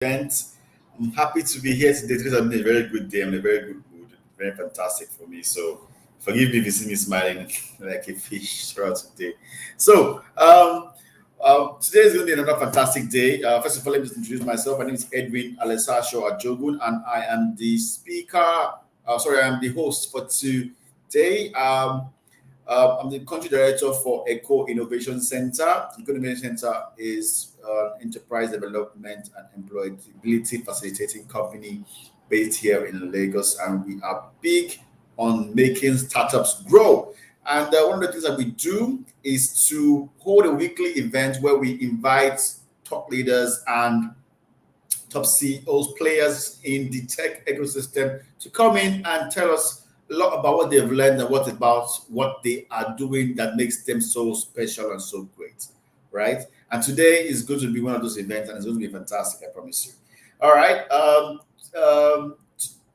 event. I'm happy to be here today. Today's been a very good day. I'm in a very good mood. Very fantastic for me. So forgive me if you see me smiling like a fish throughout today. So today is going to be another fantastic day. First of all, let me just introduce myself. My name is Edwin Alessasho Ajogun, and I am the speaker. I am the host for today. I'm the country director for Eco Innovation Center. Eco Innovation Center is enterprise development and employability facilitating company based here in Lagos, and we are big on making startups grow. And one of the things that we do is to hold a weekly event where we invite top leaders and top CEOs, players in the tech ecosystem to come in and tell us a lot about what they've learned and what they are doing that makes them so special and so great, right? And today is going to be one of those events, and it's going to be fantastic, I promise you. All right.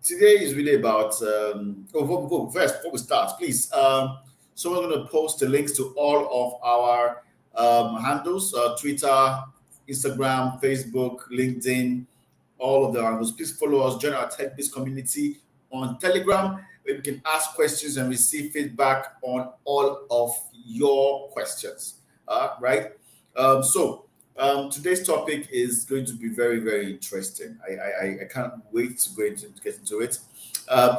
Today is really about. First, before we start, please, someone's going to post the links to all of our handles: Twitter, Instagram, Facebook, LinkedIn, all of the handles. Please follow us. Join our Techbiz community on Telegram, where we can ask questions and receive feedback on all of your questions. Right? Today's topic is going to be very, very interesting. I can't wait to get into it.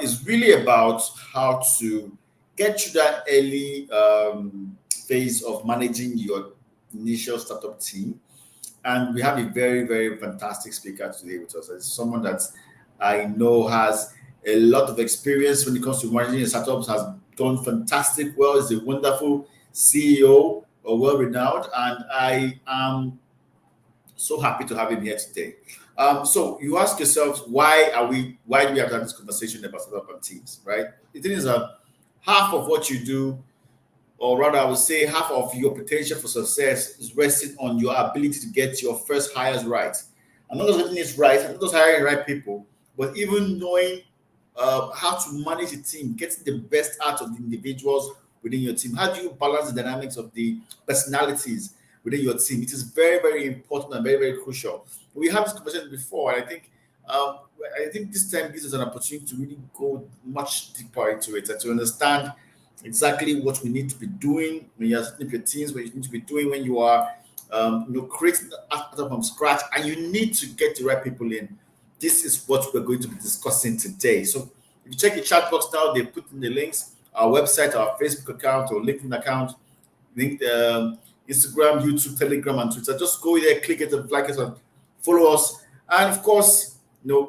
It's really about how to get to that early phase of managing your initial startup team. And we have a very, very fantastic speaker today with us. It's someone that I know has a lot of experience when it comes to managing startups, has done fantastic well, is a wonderful CEO, or well-renowned, and I am so happy to have him here today. So you ask yourselves, why do we have to have this conversation about startup and teams, right? The thing is that half of what you do, or rather I would say half of your potential for success, is resting on your ability to get your first hires right. And not just getting it right, and not just hiring the right people, but even knowing how to manage a team, getting the best out of the individuals within your team. How do you balance the dynamics of the personalities within your team? It is very, very important and very, very crucial. We have this conversation before, and I think this time gives us an opportunity to really go much deeper into it and to understand exactly what we need to be doing when you're setting up your teams, what you need to be doing when you are creating the startup from scratch, and you need to get the right people in. This is what we're going to be discussing today. So if you check the chat box now, they put in the links, our website, our Facebook account, or LinkedIn account, Instagram, YouTube, Telegram, and Twitter. Just go there, click it, and like us, and follow us. And of course,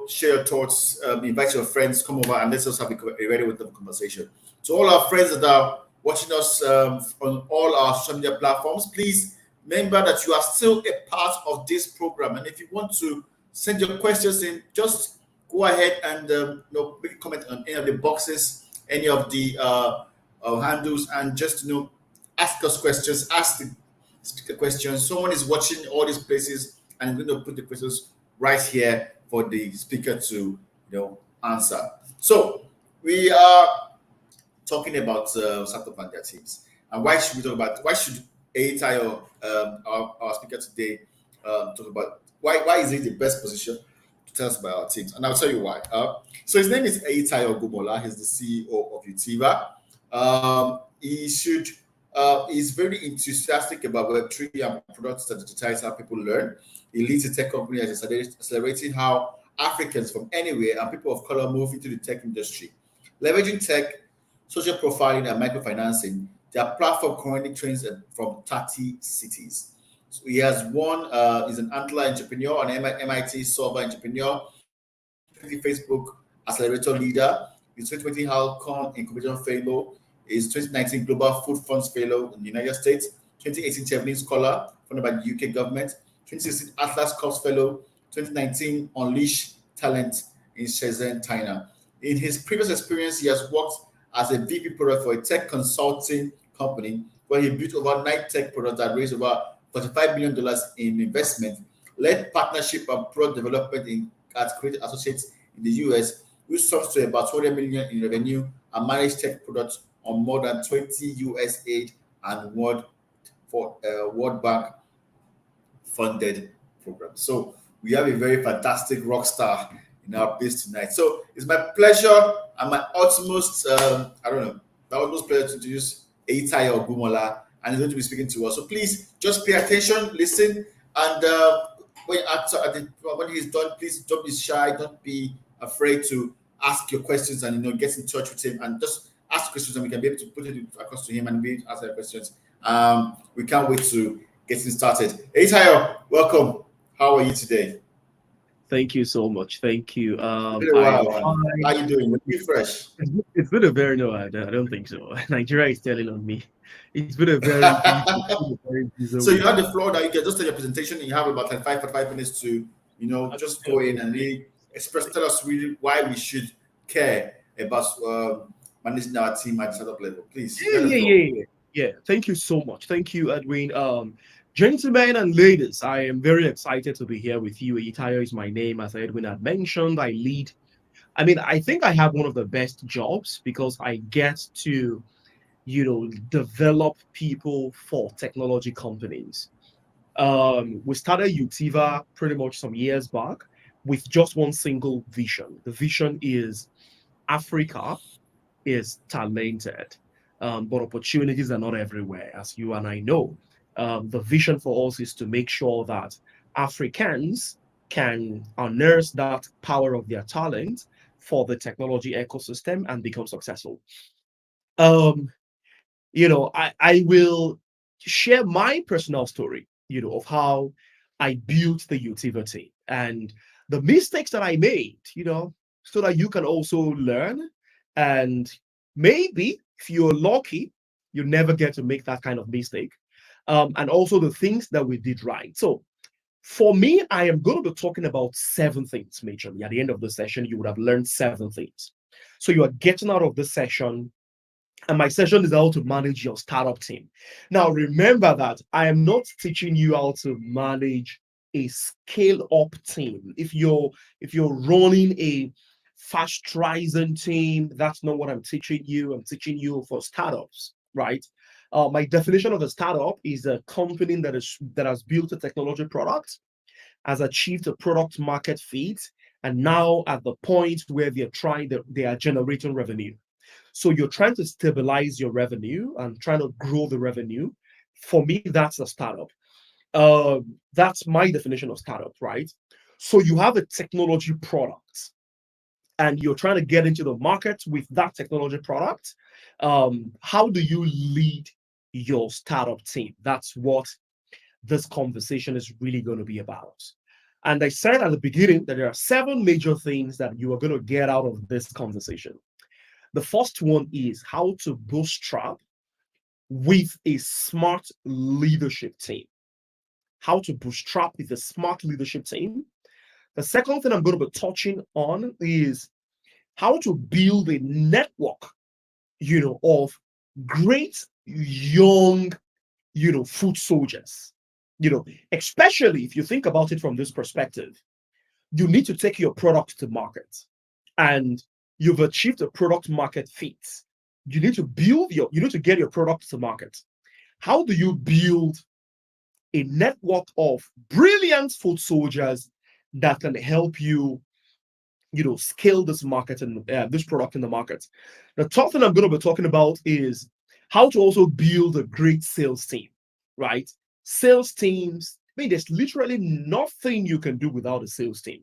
share your thoughts, invite your friends, come over, and let's just have a very with them conversation. To all our friends that are watching us on all our social media platforms, please remember that you are still a part of this program. And if you want to send your questions in, just go ahead and make a comment on any of the boxes, any of the handles, and just ask us questions, ask the speaker questions. Someone is watching all these places and is going to put the questions right here for the speaker to answer. So we are talking about startup and their teams, and why should Eyitayo, our speaker today, talk about why is he the best position to tell us about our teams? And I'll tell you why. So his name is Eyitayo Ogunmola. He's the CEO of Utiva. He's very enthusiastic about Web3 and products that digitize how people learn. He leads a tech company that is accelerating how Africans from anywhere and people of color move into the tech industry. Leveraging tech, social profiling, and microfinancing, their platform currently trains from 30 cities. So he has won, he's an Antler entrepreneur, an MIT solver entrepreneur, 2020 Facebook accelerator leader, he's 2020 Halcon Incubation Fellow, is 2019 Global Food Funds Fellow in the United States, 2018 Chevening Scholar funded by the UK government, 2016 Atlas Corps Fellow, 2019 Unleash Talent in Shenzhen, China. In his previous experience, he has worked as a VP product for a tech consulting company where he built over 9 tech products that raised over $45 million in investment, led partnership and product development at creative associates in the US, which sums to about $200 million in revenue, and managed tech products on more than 20 USAID and World Bank funded programs. So we have a very fantastic rock star in our place tonight. So it's my pleasure and my utmost, I don't know, my utmost pleasure to introduce Eyitayo Ogunmola, and he's going to be speaking to us. So please just pay attention, listen, and when he's done, please don't be shy, don't be afraid to ask your questions, and get in touch with him and just ask questions, and we can be able to put it across to him and be able to answer the questions. We can't wait to get started. Eyitayo, welcome. How are you today? Thank you so much. Thank you. It's been a I am while, man. How fine. you doing? You fresh? It's been a very no, I don't think so. Nigeria is telling on me. It's been a very busy, it's been a very busy So you week. have the floor that you can just tell your presentation, and you have about 35 minutes to, just go in and really tell us really why we should care about managing our team at the startup level. Please, you Yeah, have the yeah, floor. yeah, yeah. Yeah. Thank you so much. Thank you, Edwin. Gentlemen and ladies, I am very excited to be here with you. Eyitayo is my name, as Edwin had mentioned. I think I have one of the best jobs because I get to, develop people for technology companies. We started Utiva pretty much some years back with just one single vision. The vision is Africa is talented, but opportunities are not everywhere, as you and I know. The vision for us is to make sure that Africans can harness that power of their talent for the technology ecosystem and become successful. Um, I will share my personal story, of how I built the utility and the mistakes that I made, so that you can also learn. And maybe if you're lucky, you never get to make that kind of mistake. And also the things that we did right. So for me, I am going to be talking about 7 things majorly. At the end of the session, you would have learned 7 things. So you are getting out of this session, and my session is how to manage your startup team. Now, remember that I am not teaching you how to manage a scale up team. If you're running a fast rising team, that's not what I'm teaching you. I'm teaching you for startups, right? My definition of a startup is a company that has built a technology product, has achieved a product market fit, and now at the point where they are generating revenue. So you're trying to stabilize your revenue and trying to grow the revenue. For me, that's a startup. That's my definition of startup, right? So you have a technology product and you're trying to get into the market with that technology product. How do you lead your startup team? That's what this conversation is really going to be about. And I said at the beginning that there are 7 major things that you are going to get out of this conversation. The first one is how to bootstrap with a smart leadership team. How to bootstrap with a smart leadership team. The second thing I'm going to be touching on is how to build a network, of great young, food soldiers. Especially if you think about it from this perspective, you need to take your product to market and you've achieved a product market fit. You need to get your product to market. How do you build a network of brilliant food soldiers that can help you, scale this market and this product in the market? The third thing I'm going to be talking about is how to also build a great sales team, right? Sales teams, there's literally nothing you can do without a sales team.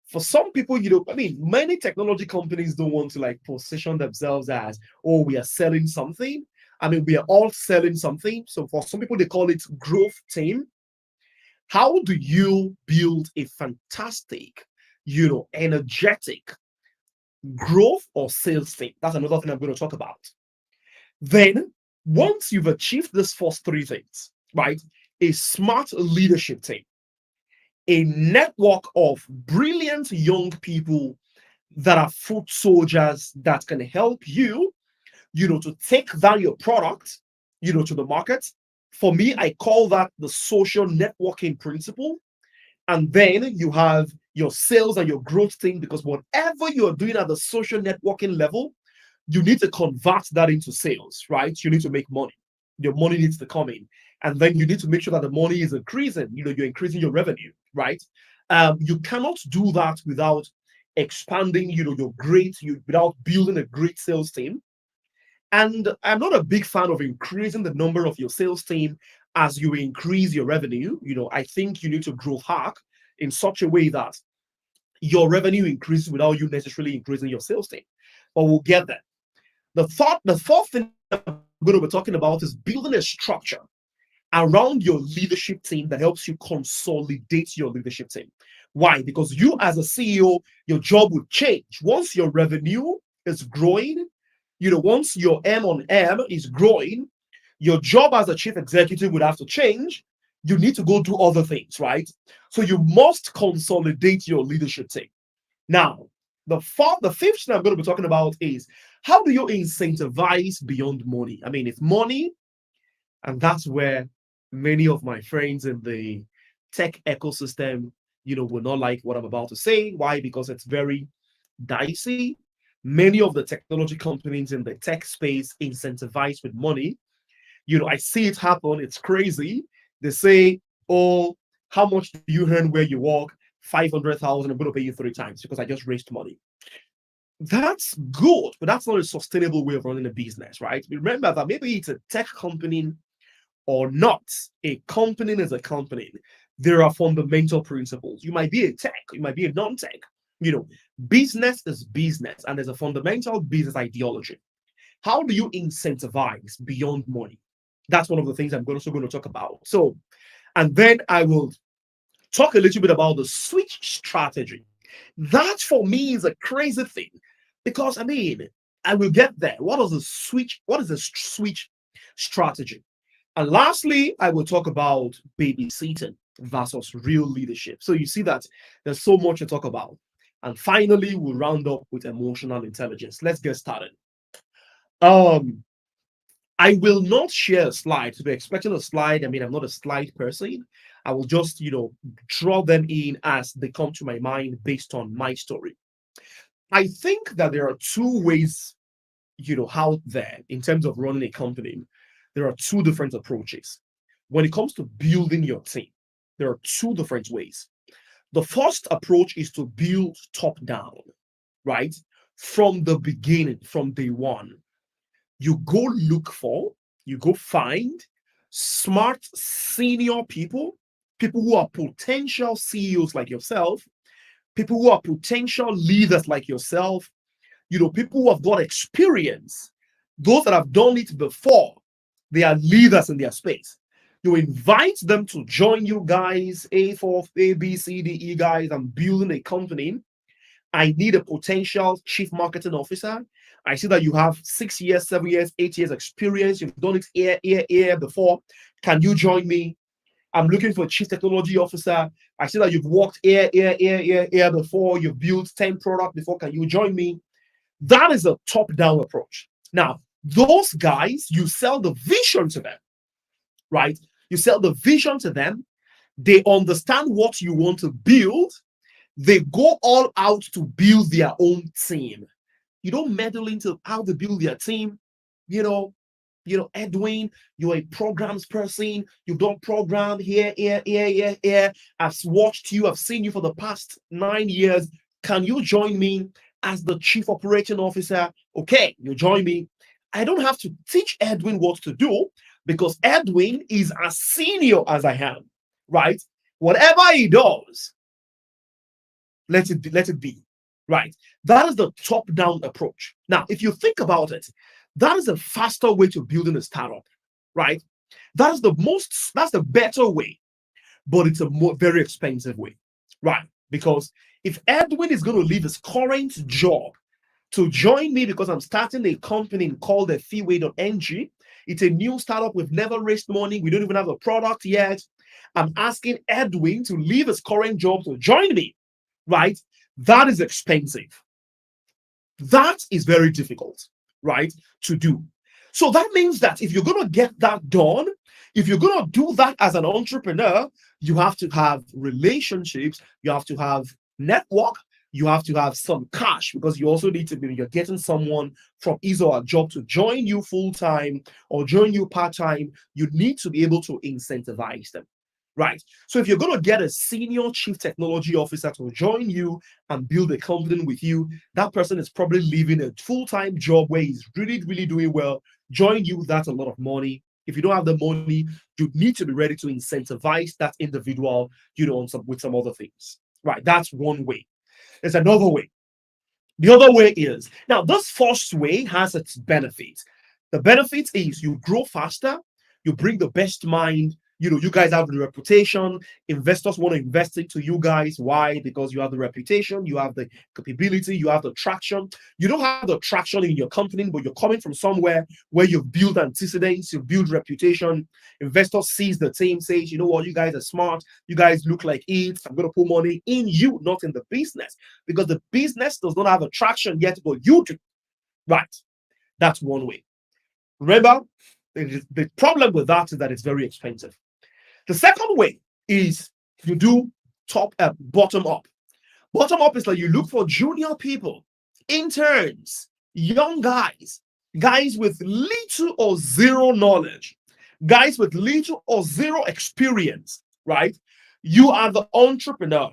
For some people, many technology companies don't want to like position themselves as, oh, we are selling something. We are all selling something. So for some people, they call it growth team. How do you build a fantastic, energetic growth or sales team? That's another thing I'm going to talk about. Then, once you've achieved these first 3 things, right? A smart leadership team, a network of brilliant young people that are foot soldiers that can help you, to take that your product, to the market. For me, I call that the social networking principle. And then you have your sales and your growth thing, because whatever you're doing at the social networking level, you need to convert that into sales, right? You need to make money. Your money needs to come in. And then you need to make sure that the money is increasing. You're increasing your revenue, right? You cannot do that without expanding, without building a great sales team. And I'm not a big fan of increasing the number of your sales team as you increase your revenue. I think you need to grow hack in such a way that your revenue increases without you necessarily increasing your sales team. But we'll get there. The fourth thing I'm going to be talking about is building a structure around your leadership team that helps you consolidate your leadership team. Why? Because you as a CEO, your job will change. Once your revenue is growing, once your M on M is growing, your job as a chief executive would have to change. You need to go do other things, right? So you must consolidate your leadership team. Now, the fifth thing I'm going to be talking about is how do you incentivize beyond money? I mean, it's money, and that's where many of my friends in the tech ecosystem, will not like what I'm about to say. Why? Because it's very dicey. Many of the technology companies in the tech space incentivize with money. I see it happen. It's crazy. They say, oh, how much do you earn where you work? 500,000. I'm going to pay you 3 times because I just raised money. That's good, but that's not a sustainable way of running a business, right? Remember that maybe it's a tech company or not. A company is a company. There are fundamental principles. You might be a tech, you might be a non-tech. Business is business, and there's a fundamental business ideology. How do you incentivize beyond money? That's one of the things I'm also going to talk about. So, and then I will talk a little bit about the switch strategy. That for me is a crazy thing because I will get there. What is the switch strategy? And lastly, I will talk about babysitting versus real leadership. So you see that there's so much to talk about. And finally, we'll round up with emotional intelligence. Let's get started. I will not share a slide. To be expecting a slide, I'm not a slide person. I will just, draw them in as they come to my mind based on my story. I think that there are two ways, out there in terms of running a company. There are two different approaches. When it comes to building your team, there are two different ways. The first approach is to build top down, right? From the beginning, from day one. You go find smart senior people who are potential CEOs like yourself, people who are potential leaders like yourself, people who have got experience, those that have done it before. They are leaders in their space. You invite them to join you guys, A, B, C, D, E guys. I'm building a company. I need a potential chief marketing officer. I see that you have 6 years, 7 years, 8 years experience. You've done it here before. Can you join me? I'm looking for a chief technology officer. I see that you've worked here before. You've built 10 products before. Can you join me? That is a top-down approach. Now, those guys, you sell the vision to them, right? You sell the vision to them. They understand what you want to build. They go all out to build their own team. You don't meddle into how to build their team. Edwin, you're a programs person. You've done program here. I've watched you. I've seen you for the past 9 years. Can you join me as the chief operating officer? Okay, you join me. I don't have to teach Edwin what to do because Edwin is as senior as I am, right? Whatever he does, let it be, right? That is the top-down approach. Now, if you think about it, that is a faster way to building a startup, right? That's the better way, but it's a very expensive way, right? Because if Edwin is going to leave his current job to join me because I'm starting a company called the Feeway.ng. It's a new startup. We've never raised money. We don't even have a product yet. I'm asking Edwin to leave his current job to join me, right? That is expensive. That is very difficult, right, to do. So that means that if you're going to get that done, if you're going to do that as an entrepreneur, you have to have relationships, you have to have network, you have to have some cash because you also need to be, you're getting someone from either a job to join you full-time or join you part-time. You need to be able to incentivize them. right? So if you're going to get a senior chief technology officer to join you and build a company with you, that person is probably leaving a full-time job where he's really, really doing well. Join you, that's a lot of money. If you don't have the money, you need to be ready to incentivize that individual, with some other things, right? That's one way. There's another way. The other way is, now this first way has its benefits. The benefit is you grow faster, you bring the best mind. You guys have the reputation. Investors want to invest into you guys. Why? Because you have the reputation, you have the capability, you have the traction. You don't have the traction in your company, but you're coming from somewhere where you've built antecedents, you've built reputation. Investors sees the team, says, you know what, you guys are smart, you guys look like it. I'm going to put money in you, not in the business, because the business does not have a traction yet, but you do. Right? That's one way. Remember, the problem with that is that it's very expensive. The second way is you do bottom up. Bottom up is like you look for junior people, interns, young guys, guys with little or zero knowledge, guys with little or zero experience, right? You are the entrepreneur.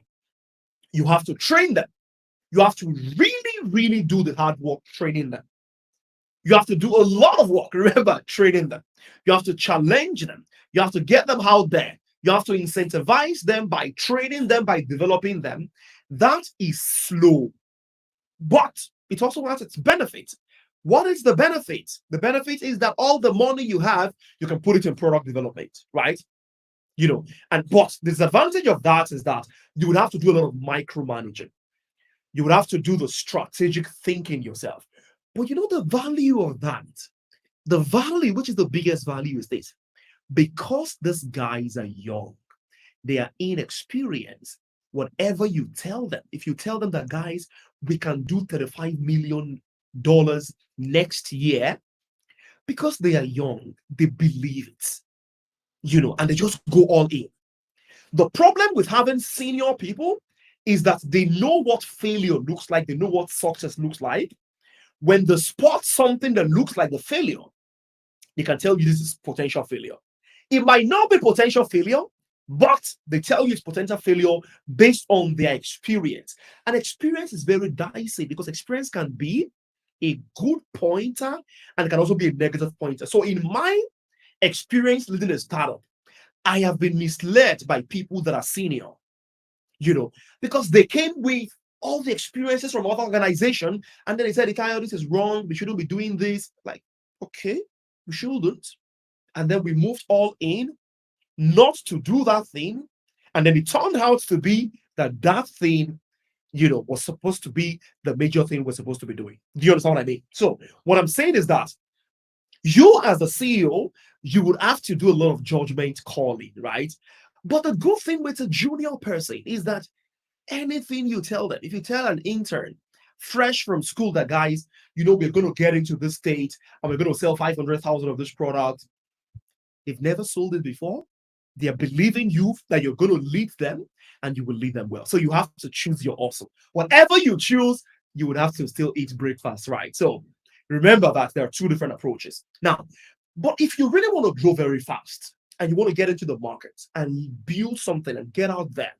You have to train them. You have to really, really do the hard work training them. You have to do a lot of work, remember, training them. You have to challenge them. You have to get them out there. You have to incentivize them by training them, by developing them. That is slow, but it also has its benefit. What is the benefit? The benefit is that all the money you have, you can put it in product development, right? But the disadvantage of that is that you would have to do a lot of micromanaging. You would have to do the strategic thinking yourself. But the value of that, the value, which is the biggest value, is this. Because these guys are young, they are inexperienced. Whatever you tell them, if you tell them that, guys, we can do $35 million next year, because they are young, they believe it, and they just go all in. The problem with having senior people is that they know what failure looks like, they know what success looks like. When they spot something that looks like the failure, they can tell you this is potential failure. It might not be potential failure, but they tell you it's potential failure based on their experience. And experience is very dicey because experience can be a good pointer and it can also be a negative pointer. So in my experience leading a startup, I have been misled by people that are senior, because they came with all the experiences from other organizations, and then they said, Eyitayo, this is wrong, we shouldn't be doing this. Like, okay, we shouldn't. And then we moved all in not to do that thing. And then it turned out to be that thing, was supposed to be the major thing we're supposed to be doing. Do you understand what I mean? So what I'm saying is that you as the CEO, you would have to do a lot of judgment calling, right? But the good thing with a junior person is that anything you tell them, if you tell an intern fresh from school that, guys, we're going to get into this state and we're going to sell 500,000 of this product, they've never sold it before. They are believing you that you're going to lead them and you will lead them well. So you have to choose your awesome. Whatever you choose, you would have to still eat breakfast, right? So remember that there are two different approaches. Now, but if you really want to grow very fast and you want to get into the market and build something and get out there,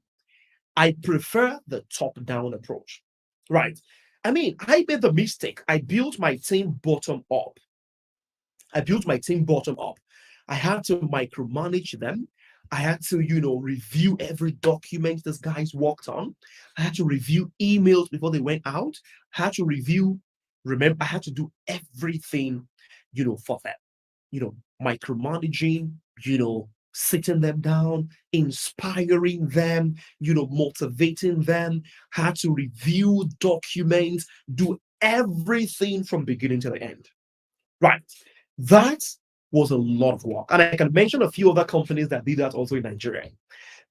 I prefer the top-down approach, right? I mean, I made the mistake. I built my team bottom up. I had to micromanage them. I had to, review every document this guys worked on. I had to review emails before they went out. I had to I had to do everything, for them. Micromanaging, sitting them down, inspiring them, motivating them, had to review documents, do everything from beginning to the end. Right. That was a lot of work. And I can mention a few other companies that did that also in Nigeria.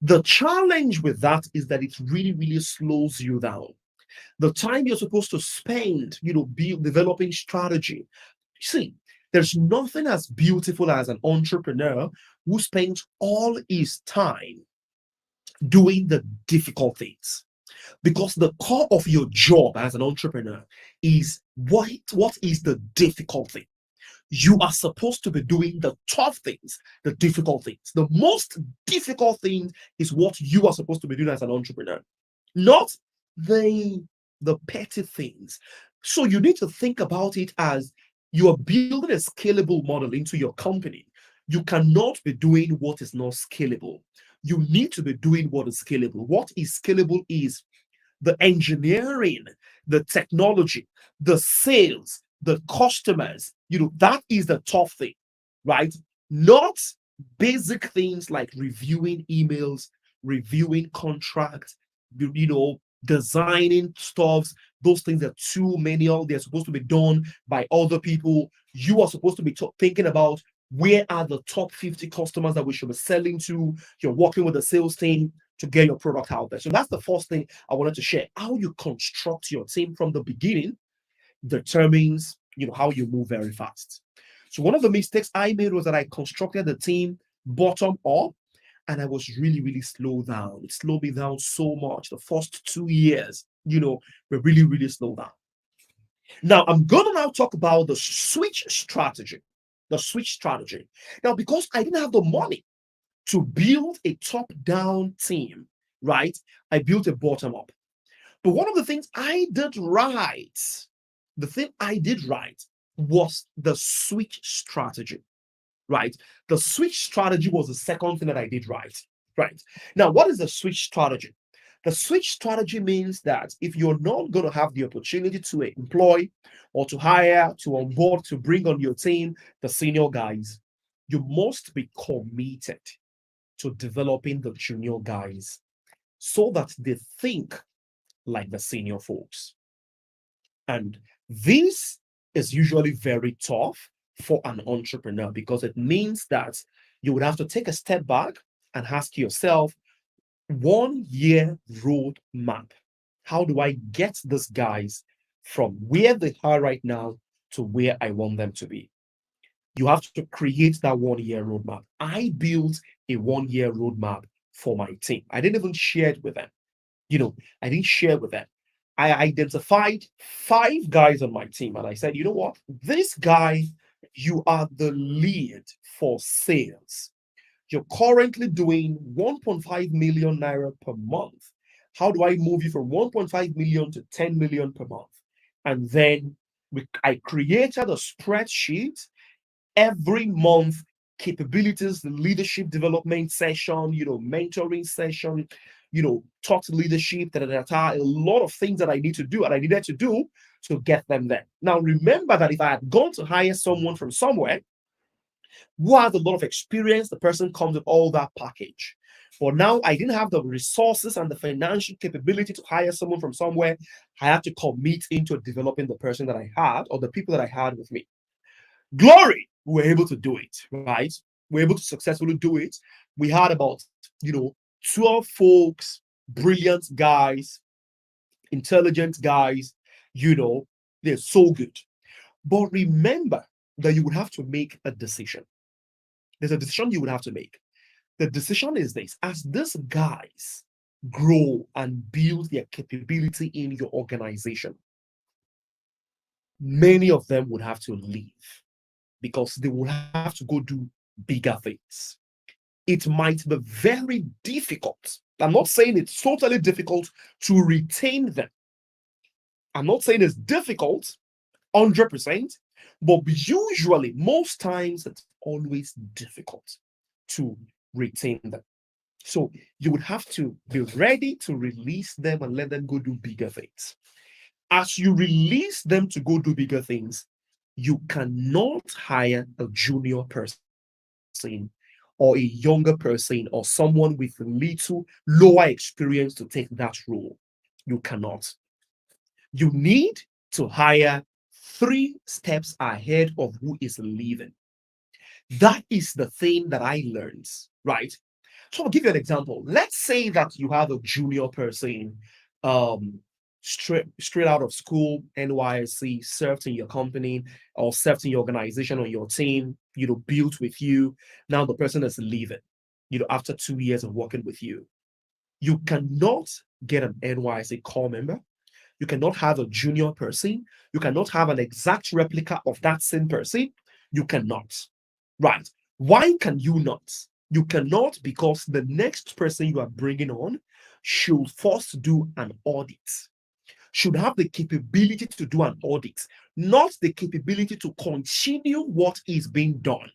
The challenge with that is that it really, really slows you down. The time you're supposed to spend, developing strategy. See, there's nothing as beautiful as an entrepreneur who spends all his time doing the difficult things. Because the core of your job as an entrepreneur is what is the difficult thing? You are supposed to be doing the tough things, the difficult things. The most difficult thing is what you are supposed to be doing as an entrepreneur, not the petty things. So you need to think about it as you are building a scalable model into your company. You cannot be doing what is not scalable. You need to be doing what is scalable. What is scalable is the engineering, the technology, the sales, the customers. That is the tough thing, right? Not basic things like reviewing emails, reviewing contracts, designing stuffs. Those things are too manual. They're supposed to be done by other people. You are supposed to be thinking about where are the top 50 customers that we should be selling to. You're working with the sales team to get your product out there. So that's the first thing I wanted to share. How you construct your team from the beginning determines, how you move very fast. So one of the mistakes I made was that I constructed the team bottom up, and I was really, really slow down. It slowed me down so much. The first 2 years, were really, really slow down. Now I'm gonna now talk about the switch strategy. The switch strategy. Now, because I didn't have the money to build a top-down team, right? I built a bottom-up. But one of the things I did right, the thing I did right was the switch strategy, right? The switch strategy was the second thing that I did right, right? Now, what is the switch strategy? The switch strategy means that if you're not going to have the opportunity to employ or to hire, to onboard, to bring on your team the senior guys, you must be committed to developing the junior guys so that they think like the senior folks. And this is usually very tough for an entrepreneur because it means that you would have to take a step back and ask yourself, 1 year roadmap. How do I get these guys from where they are right now to where I want them to be? You have to create that 1 year roadmap. I built a 1 year roadmap for my team. I didn't even share it with them. I didn't share with them. I identified 5 guys on my team and I said, you know what? This guy, you are the lead for sales. You're currently doing 1.5 million naira per month. How do I move you from 1.5 million to 10 million per month? And then I created a spreadsheet every month, capabilities, the leadership development session, mentoring session, taught leadership, a lot of things that I need to do and I needed to do to get them there. Now, remember that if I had gone to hire someone from somewhere who has a lot of experience, the person comes with all that package. But now I didn't have the resources and the financial capability to hire someone from somewhere. I had to commit into developing the person that I had or the people that I had with me. Glory, we were able to do it, right? We were able to successfully do it. We had about, 12 folks, brilliant guys, intelligent guys, they're so good. But remember that you would have to make a decision. There's a decision you would have to make. The decision is this: as these guys grow and build their capability in your organization, many of them would have to leave because they will have to go do bigger things. It might be very difficult. I'm not saying it's totally difficult to retain them. I'm not saying it's difficult 100%, but usually, most times, it's always difficult to retain them. So you would have to be ready to release them and let them go do bigger things. As you release them to go do bigger things, you cannot hire a junior person or a younger person or someone with little lower experience to take that role. You cannot. You need to hire 3 steps ahead of who is leaving. That is the thing that I learned, right? So I'll give you an example. Let's say that you have a junior person, straight out of school, NYSC, served in your company or served in your organization or your team, built with you. Now the person is leaving, after 2 years of working with you. You cannot get an NYSC core member. You cannot have a junior person. You cannot have an exact replica of that same person. You cannot. Right. Why can you not? You cannot because the next person you are bringing on should first do an audit, should have the capability to do an audit, not the capability to continue what is being done.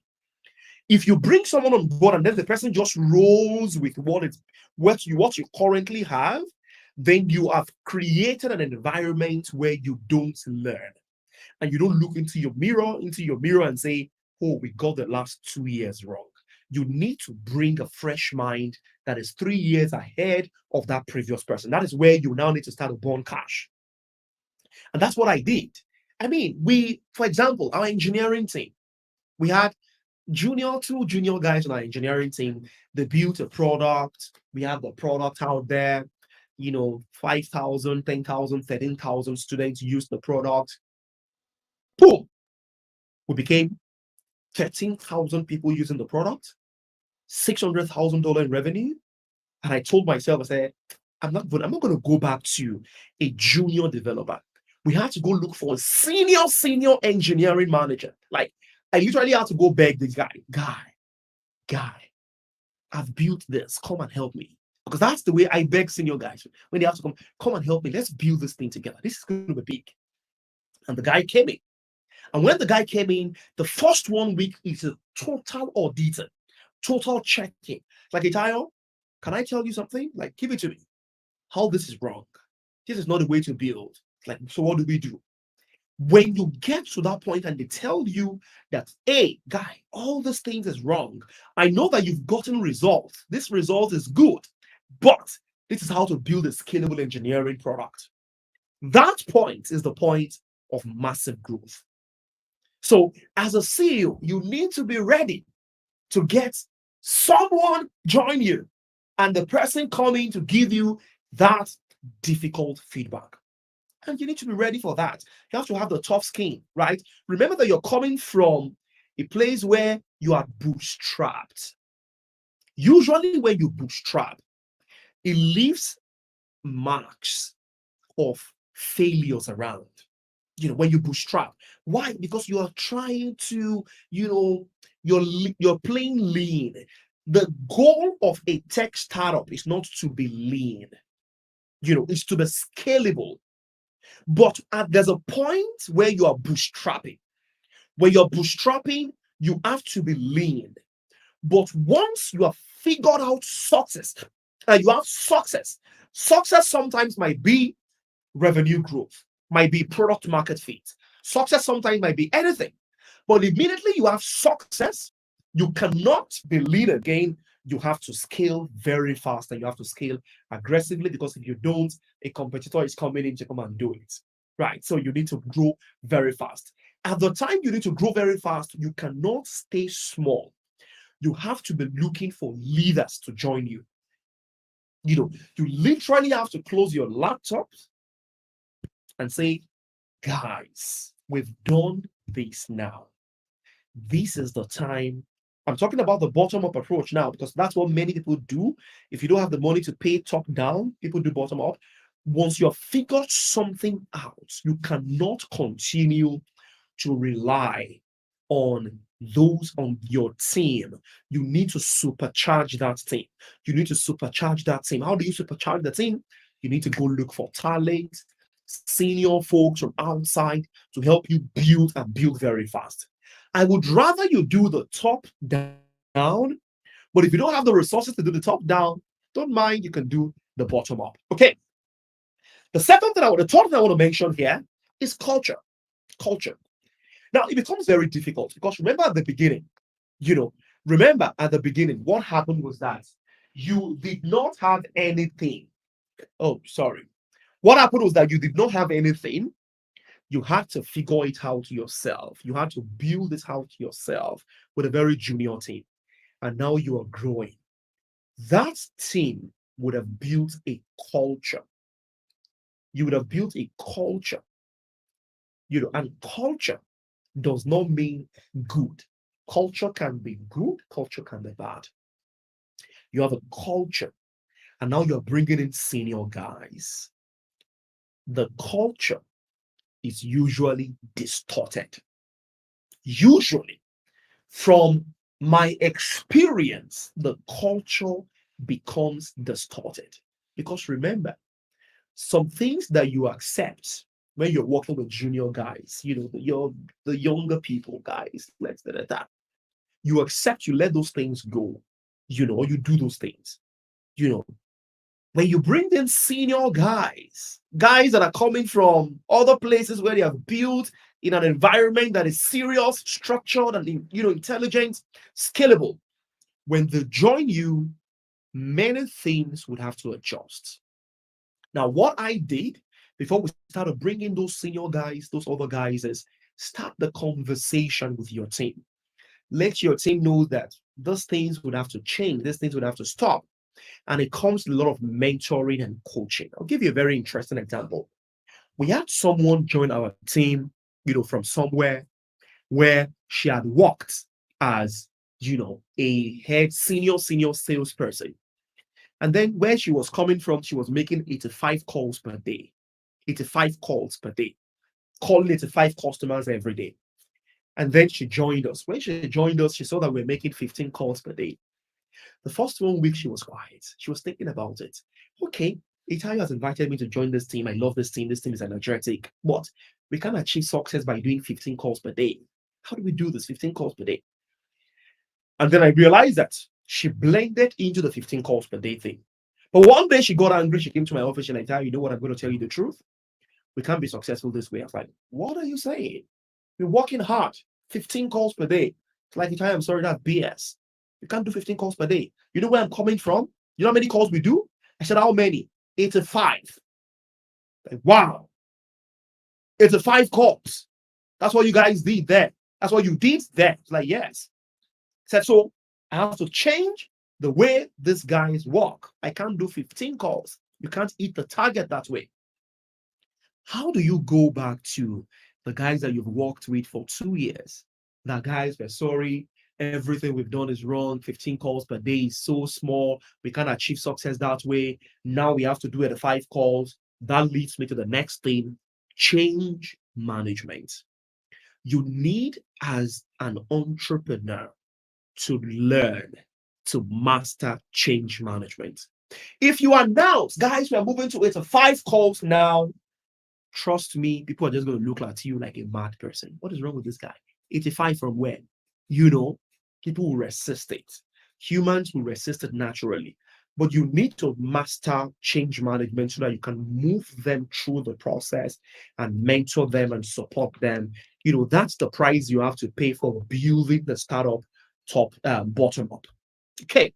If you bring someone on board and then the person just rolls with what you currently have, then you have created an environment where you don't learn and you don't look into your mirror and say, oh, we got the last 2 years wrong. You need to bring a fresh mind that is 3 years ahead of that previous person. That is where you now need to start to burn cash. And that's what I did. I mean, for example, our engineering team, we had two junior guys on our engineering team. They built a product. We have the product out there. 5,000, 10,000, 13,000 students use the product. Boom! We became 13,000 people using the product, $600,000 in revenue. And I told myself, I said, I'm not going to go back to a junior developer. We had to go look for a senior engineering manager. Like, I literally had to go beg this guy, I've built this. Come and help me. Because that's the way I beg senior guys. When they have to come and help me. Let's build this thing together. This is going to be big. And the guy came in. And when the guy came in, the first 1 week is a total auditing, total checking. Like, Eyitayo, can I tell you something? Like, give it to me. How this is wrong. This is not the way to build. Like, so what do we do? When you get to that point and they tell you that, hey, guy, all these things is wrong. I know that you've gotten results. This result is good, but this is how to build a scalable engineering product. That point is the point of massive growth. So as a CEO, you need to be ready to get someone join you and the person coming to give you that difficult feedback. And you need to be ready for that. You have to have the tough skin, right? Remember that you're coming from a place where you are bootstrapped. Usually when you bootstrap, it leaves marks of failures around. When you bootstrap. Why? Because you are trying to, you're playing lean. The goal of a tech startup is not to be lean. It's to be scalable. But there's a point where you are bootstrapping. When you're bootstrapping, you have to be lean. But once you have figured out success, and you have success sometimes might be revenue growth, might be product market fit. Success sometimes might be anything. But immediately you have success, you cannot be lean again. You have to scale very fast and you have to scale aggressively, because if you don't, a competitor is coming in to come and do it. Right? So you need to grow very fast. At the time you need to grow very fast, you cannot stay small. You have to be looking for leaders to join you. You literally have to close your laptops and say, guys, we've done this now. This is the time. I'm talking about the bottom-up approach now, because that's what many people do. If you don't have the money to pay top-down, people do bottom-up. Once you have figured something out, you cannot continue to rely on those on your team. You need to supercharge that team. You need to supercharge that team. How do you supercharge the team? You need to go look for talent, senior folks from outside to help you build and build very fast. I would rather you do the top down, but if you don't have the resources to do the top down, don't mind, you can do the bottom up. Okay. The third thing I want to mention here is culture. Culture. Now, it becomes very difficult because remember at the beginning, what happened was that you did not have anything. Oh, sorry. What happened was that you did not have anything. You had to figure it out yourself. You had to build it out yourself with a very junior team. And now you are growing. That team would have built a culture. You would have built a culture. And culture does not mean good. Culture can be good, culture can be bad. You have a culture, and now you're bringing in senior guys. The culture is usually distorted. Usually, From my experience, the culture becomes distorted. Because remember, some things that you accept when you're working with junior guys, the younger people guys, let's say that you accept, you let those things go, you do those things, you know. When you bring in senior guys that are coming from other places where they have built in an environment that is serious, structured, and intelligent, scalable, when they join you, many things would have to adjust. Now, what I did before we started bringing those senior guys, those other guys, is start the conversation with your team. Let your team know that those things would have to change, these things would have to stop. And it comes to a lot of mentoring and coaching. I'll give you a very interesting example. We had someone join our team, from somewhere where she had worked as, a head senior salesperson. And then where she was coming from, she was making 85 calls per day. 85 calls per day, calling 85 customers every day. And then she joined us. When she joined us, she saw that we we're making 15 calls per day. The first 1 week, she was quiet. She was thinking about it. Okay, Eyitayo has invited me to join this team. I love this team. This team is energetic. But we can achieve success by doing 15 calls per day. How do we do this 15 calls per day? And then I realized that she blended into the 15 calls per day thing. But one day she got angry. She came to my office and like, you know what? I'm going to tell you the truth. We can't be successful this way. I was like, what are you saying? We're working hard, 15 calls per day. It's like, I'm sorry, that's BS. You can't do 15 calls per day. You know where I'm coming from? You know how many calls we do? I said, how many? 85. Like, wow. 85 calls. That's what you guys did there. That's what you did there. It's like, yes. I said, so I have to change the way these guys work. I can't do 15 calls. You can't hit the target that way. How do you go back to the guys that you've worked with for 2 years? That guys, we're sorry, everything we've done is wrong. 15 calls per day is so small. We can't achieve success that way. Now we have to do it at 5 calls. That leads me to the next thing, change management. You need, as an entrepreneur, to learn to master change management. If you announce, guys, we are moving to 5 calls now, trust me, people are just going to look at you like a mad person. What is wrong with this guy? 85 from where? People will resist it. Humans will resist it naturally. But you need to master change management so that you can move them through the process and mentor them and support them. That's the price you have to pay for building the startup bottom up. Okay.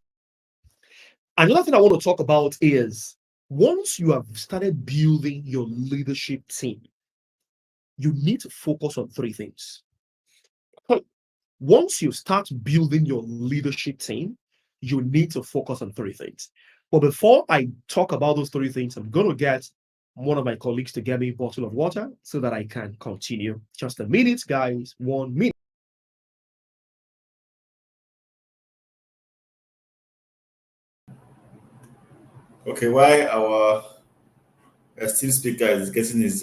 Another thing I want to talk about is once you have started building your leadership team, you need to focus on 3 things. Once you start building your leadership team, you need to focus on 3 things. But before I talk about those 3 things, I'm going to get one of my colleagues to get me a bottle of water so that I can continue. Just a minute, guys. 1 minute. Okay, why our esteemed speaker is getting his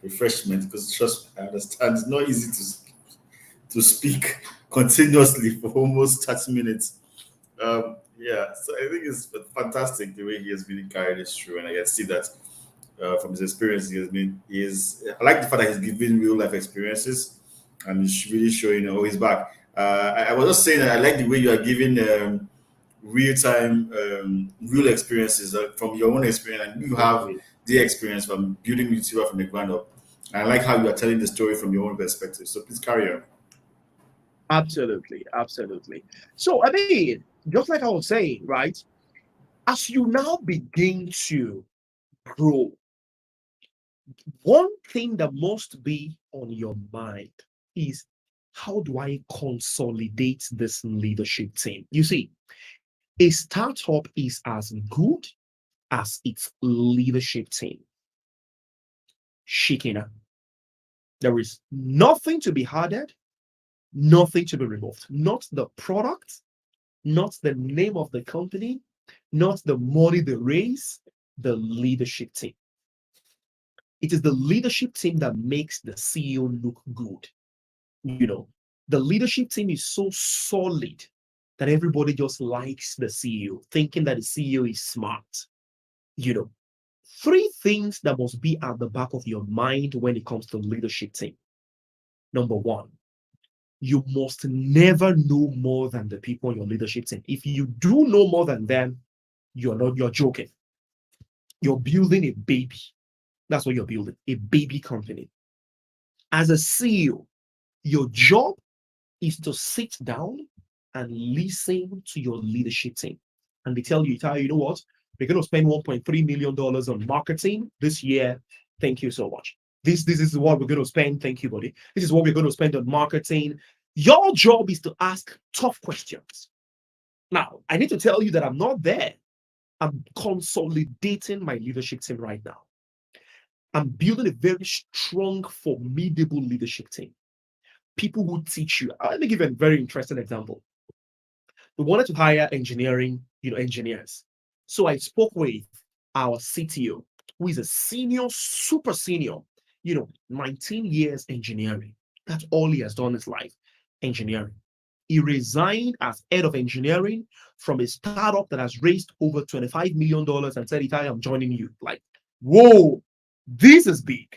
refreshment, because trust me, I understand it's not easy to speak continuously for almost 30 minutes. Yeah, so I think it's fantastic the way he has been carried this through, and I can see that from his experience, I like the fact that he's giving real life experiences and he's really showing, he's back. I was just saying that I like the way you are giving real time, real experiences from your own experience, and you have the experience from building Utiva from the ground up. And I like how you are telling the story from your own perspective. So please carry on. Absolutely. Absolutely. So, I mean, just like I was saying, right? As you now begin to grow, one thing that must be on your mind is, how do I consolidate this leadership team? You see, a startup is as good as its leadership team. Shikina. There is nothing to be added, nothing to be removed. Not the product, not the name of the company, not the money they raise, the leadership team. It is the leadership team that makes the CEO look good. The leadership team is so solid that everybody just likes the CEO, thinking that the CEO is smart. You know, three things that must be at the back of your mind when it comes to leadership team. Number one, you must never know more than the people on your leadership team. If you do know more than them, you're joking. You're building a baby. That's what you're building, a baby company. As a CEO, your job is to sit down and listen to your leadership team. And they tell you, you know what? We're going to spend $1.3 million on marketing this year. Thank you so much. This is what we're going to spend. Thank you, buddy. This is what we're going to spend on marketing. Your job is to ask tough questions. Now, I need to tell you that I'm not there. I'm consolidating my leadership team right now. I'm building a very strong, formidable leadership team. People who teach you. Let me give you a very interesting example. We wanted to hire engineers. So I spoke with our CTO, who is a senior, super senior, 19 years engineering. That's all he has done in his life, engineering. He resigned as head of engineering from a startup that has raised over $25 million and said, Eyitayo, I'm joining you. Like, whoa, this is big.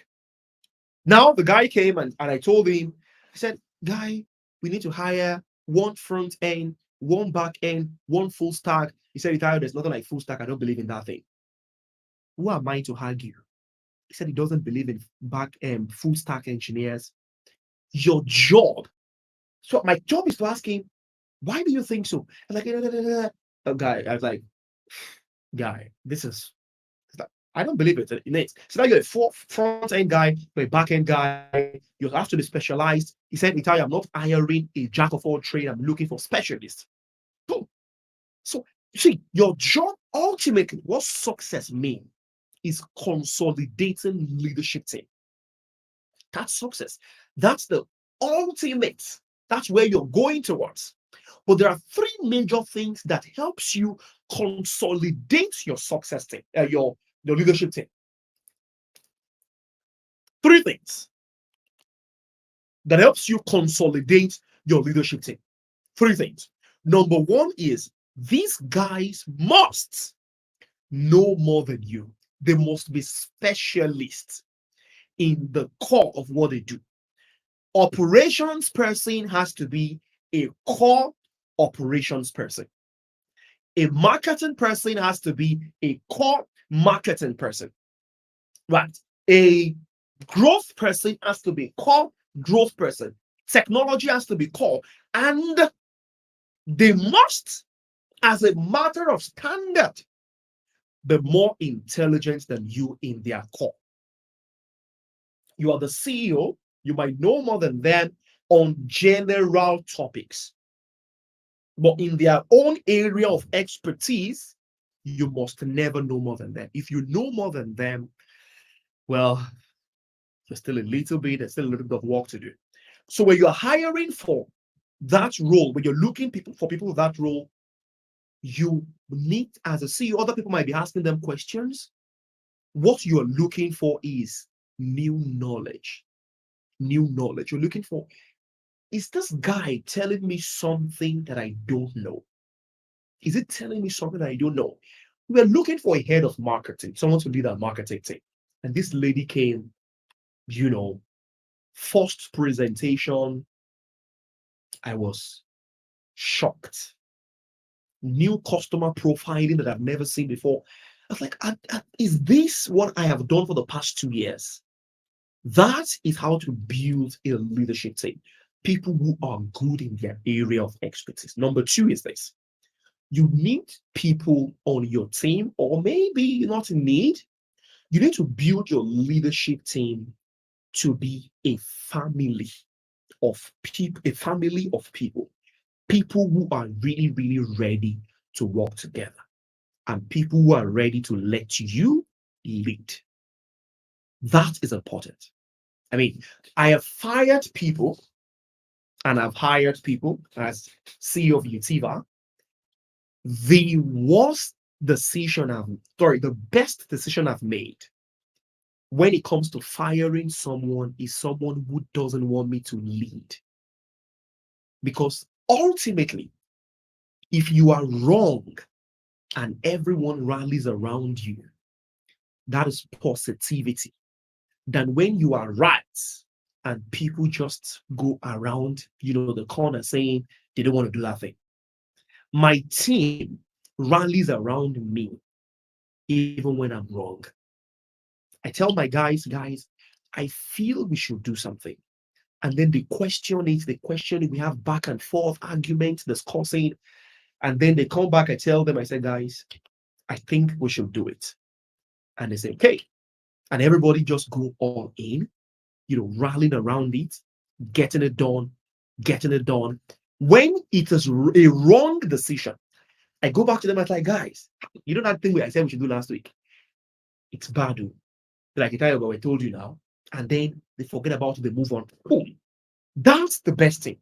Now the guy came and I told him, I said, guy, we need to hire one front end, one back end, one full stack. He said, Eyitayo, there's nothing like full stack. I don't believe in that thing. Who am I to argue? He said he doesn't believe in back end, full stack engineers. Your job. So my job is to ask him, why do you think so? I was like, I was like, guy, this is, I don't believe it. So now you're a front end guy, you're a back end guy, you have to be specialized. He said, Eyitayo, I'm not hiring a jack of all trades, I'm looking for specialists. So you see, your job ultimately, what success means is consolidating leadership team. That's success. That's the ultimate. That's where you're going towards. But there are three major things that helps you consolidate your success team, your leadership team. Three things that helps you consolidate your leadership team. Three things. Number one is these guys must know more than you. They must be specialists in the core of what they do. Operations person has to be a core operations person. A marketing person has to be a core marketing person. Right. A growth person has to be core growth person. Technology has to be core. And they must, as a matter of standard, be more intelligent than you in their core. You are the CEO, you might know more than them on general topics. But in their own area of expertise, you must never know more than them. If you know more than them, well, there's still a little bit of work to do. So when you're hiring for that role, when you're looking for people with that role, you need, as a CEO, other people might be asking them questions. What you're looking for is new knowledge. New knowledge. You're looking for, is this guy telling me something that I don't know? Is it telling me something that I don't know? We're looking for a head of marketing, someone to lead our marketing team. And this lady came, first presentation, I was shocked. New customer profiling that I've never seen before. I was like, is this what I have done for the past 2 years? That is how to build a leadership team. People who are good in their area of expertise. Number two is this. You need people on your team, or maybe you're not in need. You need to build your leadership team to be a family of people, people who are really, really ready to work together, and people who are ready to let you lead. That is important. I mean, I have fired people and I've hired people as CEO of Utiva. The best decision I've made when it comes to firing someone is someone who doesn't want me to lead. Because ultimately, if you are wrong and everyone rallies around you, that is positivity. Than when you are right and people just go around, the corner saying they don't want to do that thing. My team rallies around me even when I'm wrong. I tell my guys, I feel we should do something. And then they question it, we have back and forth arguments, discussing, and then they come back, I tell them, I say, guys, I think we should do it. And they say, okay. And everybody just go all in, rallying around it, getting it done, getting it done. When it is a wrong decision, I go back to them and like, guys, you know that thing I said we should do last week? It's bad. Like Eyitayo, I told you now. And then they forget about it, they move on. Boom. That's the best thing.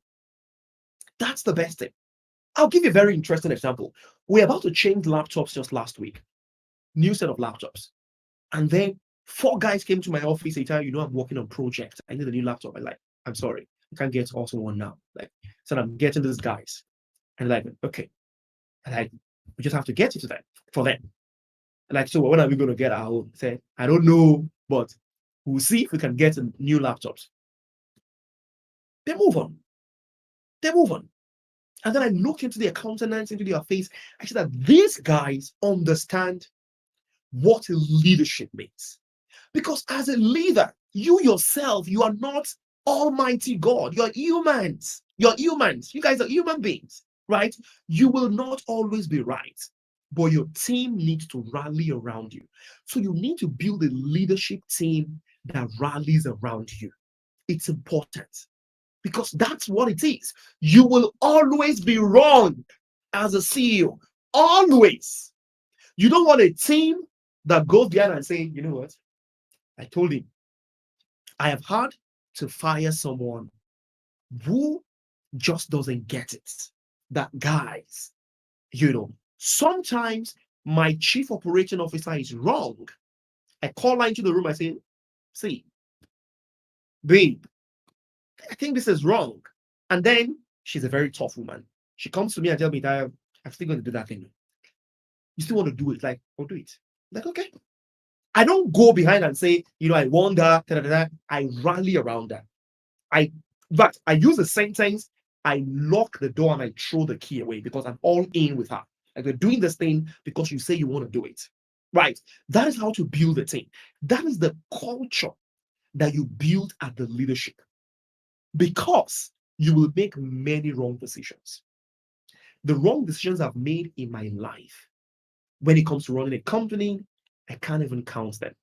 That's the best thing. I'll give you a very interesting example. We're about to change laptops just last week. New set of laptops. And then 4 guys came to my office. They tell I'm working on project. I need a new laptop. I'm sorry, I can't get also one now. So I'm getting these guys. And okay. And we just have to get it to them for them. So when are we going to get our own? Say, I don't know, but we'll see if we can get new laptops. They move on. And then I look into their countenance, into their face. I see that these guys understand what leadership means. Because as a leader, you yourself, you are not Almighty God. You're humans. You guys are human beings, right? You will not always be right, but your team needs to rally around you. So you need to build a leadership team that rallies around you. It's important because that's what it is. You will always be wrong as a CEO. Always. You don't want a team that goes behind and say, you know what? I told him, I have had to fire someone who just doesn't get it. That guys, sometimes my chief operating officer is wrong. I call her into the room, I say, see, babe, I think this is wrong. And then she's a very tough woman. She comes to me and tells me that I'm still going to do that thing. You still want to do it? I'll do it. Okay. I don't go behind and say, I want that. I rally around that. But I use a sentence, I lock the door and I throw the key away because I'm all in with her. We're doing this thing because you say you want to do it. Right? That is how to build a team. That is the culture that you build at the leadership. Because you will make many wrong decisions. The wrong decisions I've made in my life, when it comes to running a company, I can't even count them.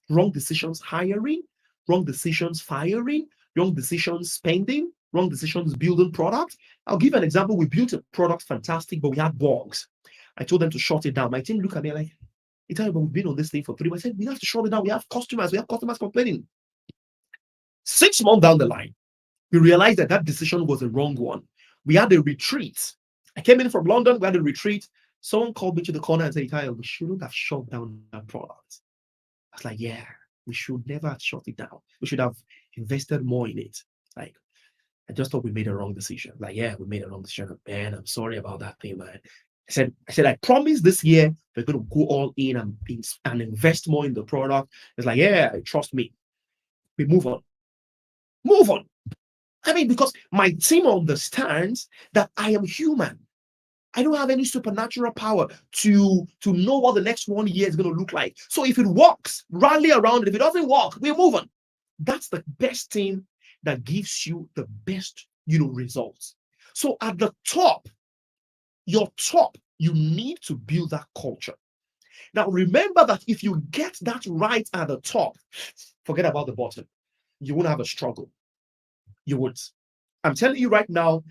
Wrong decisions hiring, wrong decisions firing, wrong decisions spending, wrong decisions building product. I'll give an example. We built a product fantastic, but we had bugs. I told them to shut it down. My team looked at me like, Eyitayo, but we've been on this thing for 3 months. I said, we have to shut it down. We have customers complaining. 6 months down the line, we realized that decision was a wrong one. We had a retreat. I came in from London, we had a retreat. Someone called me to the corner and said, Eyitayo, we shouldn't have shut down that product. I was like, yeah, we should never have shut it down. We should have invested more in it. I just thought we made a wrong decision. Yeah, we made a wrong decision. Man, I'm sorry about that thing, man. I said, I promise this year we're going to go all in and invest more in the product. It's yeah, trust me. We move on. Move on. Because my team understands that I am human. I don't have any supernatural power to know what the next 1 year is going to look like. So if it works, rally around it. If it doesn't work, we move on. That's the best team that gives you the best, results. So at the top, your top, you need to build that culture. Now, remember that if you get that right at the top, forget about the bottom. You won't have a struggle. You won't. I'm telling you right now,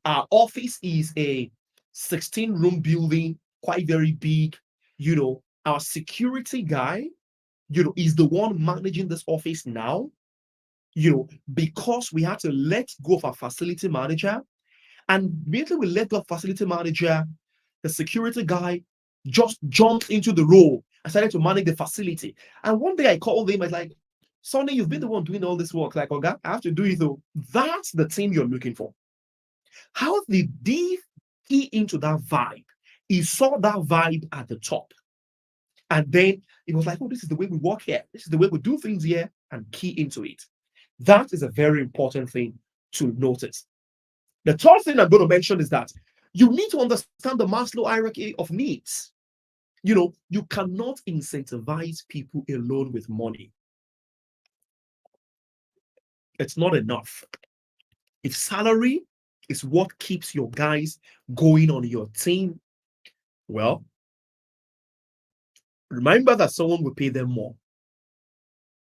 our office is a 16-room building, quite very big. Our security guy, is the one managing this office now. Because we had to let go of our facility manager. And immediately we let go of facility manager, the security guy just jumped into the role and started to manage the facility. And one day I called him, I was like, Sonny, you've been the one doing all this work. Okay, I have to do it though. That's the team you're looking for. How did he key into that vibe? He saw that vibe at the top. And then it was like, oh, this is the way we work here. This is the way we do things here, and key into it. That is a very important thing to notice. The third thing I'm going to mention is that you need to understand the Maslow hierarchy of needs. You cannot incentivize people alone with money. It's not enough. If salary is what keeps your guys going on your team, well, remember that someone will pay them more.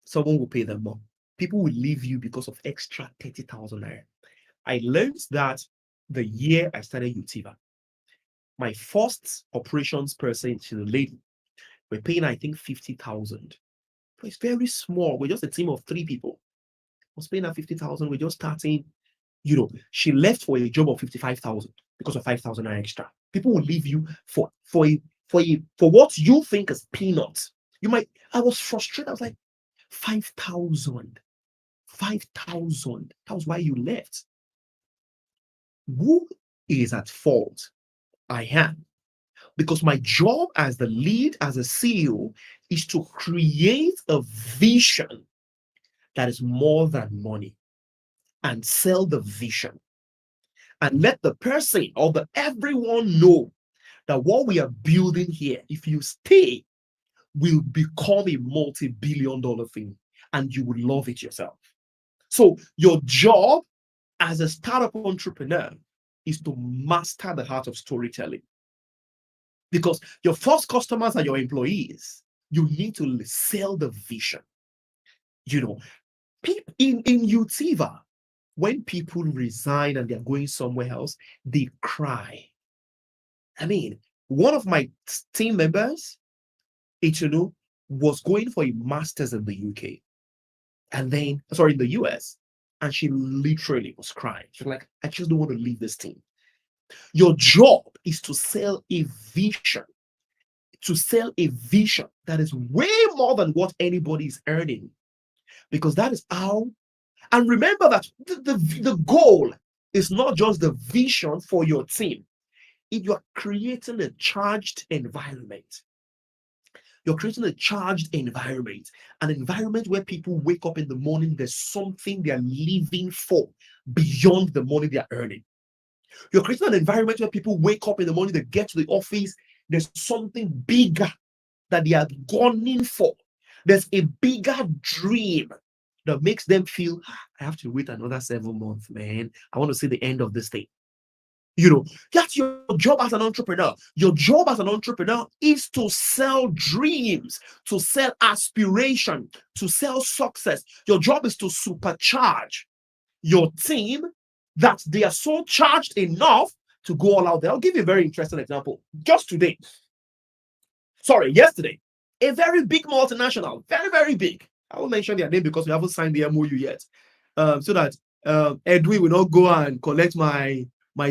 Someone will pay them more. People will leave you because of extra 30,000 naira. I learned that the year I started Utiva. My first operations person, she's a lady, we're paying, I think, 50,000. It's very small. We're just a team of 3 people. I was paying her 50,000. We're just starting. She left for a job of 55,000 because of 5,000 extra. People will leave you for what you think is peanuts. I was frustrated. I was like, 5,000. 5,000. That was why you left. Who is at fault? I am. Because my job as the lead, as a CEO, is to create a vision that is more than money and sell the vision and let the person or everyone know that what we are building here, if you stay, will become a multi-billion-dollar thing and you will love it yourself. So your job as a startup entrepreneur is to master the art of storytelling. Because your first customers are your employees. You need to sell the vision. In Utiva, when people resign and they're going somewhere else, they cry. I mean, one of my team members, was going for a master's in the UK. And then, in the US. And she literally was crying. She's like, I just don't want to leave this team. Your job is to sell a vision. To sell a vision that is way more than what anybody is earning. Because that is how. And remember that the goal is not just the vision for your team. If you are creating a charged environment, you're creating a charged environment, an environment where people wake up in the morning, there's something they're living for beyond the money they're earning. You're creating an environment where people wake up in the morning, they get to the office, there's something bigger that they are gunning for. There's a bigger dream that makes them feel, I have to wait another 7 months, man. I want to see the end of this thing. That's your job as an entrepreneur. Your job as an entrepreneur is to sell dreams, to sell aspiration, to sell success. Your job is to supercharge your team that they are so charged enough to go all out there. I'll give you a very interesting example. Just yesterday, a very big multinational, very, very big. I won't mention their name because we haven't signed the MOU yet. So that Edwin will not go and collect my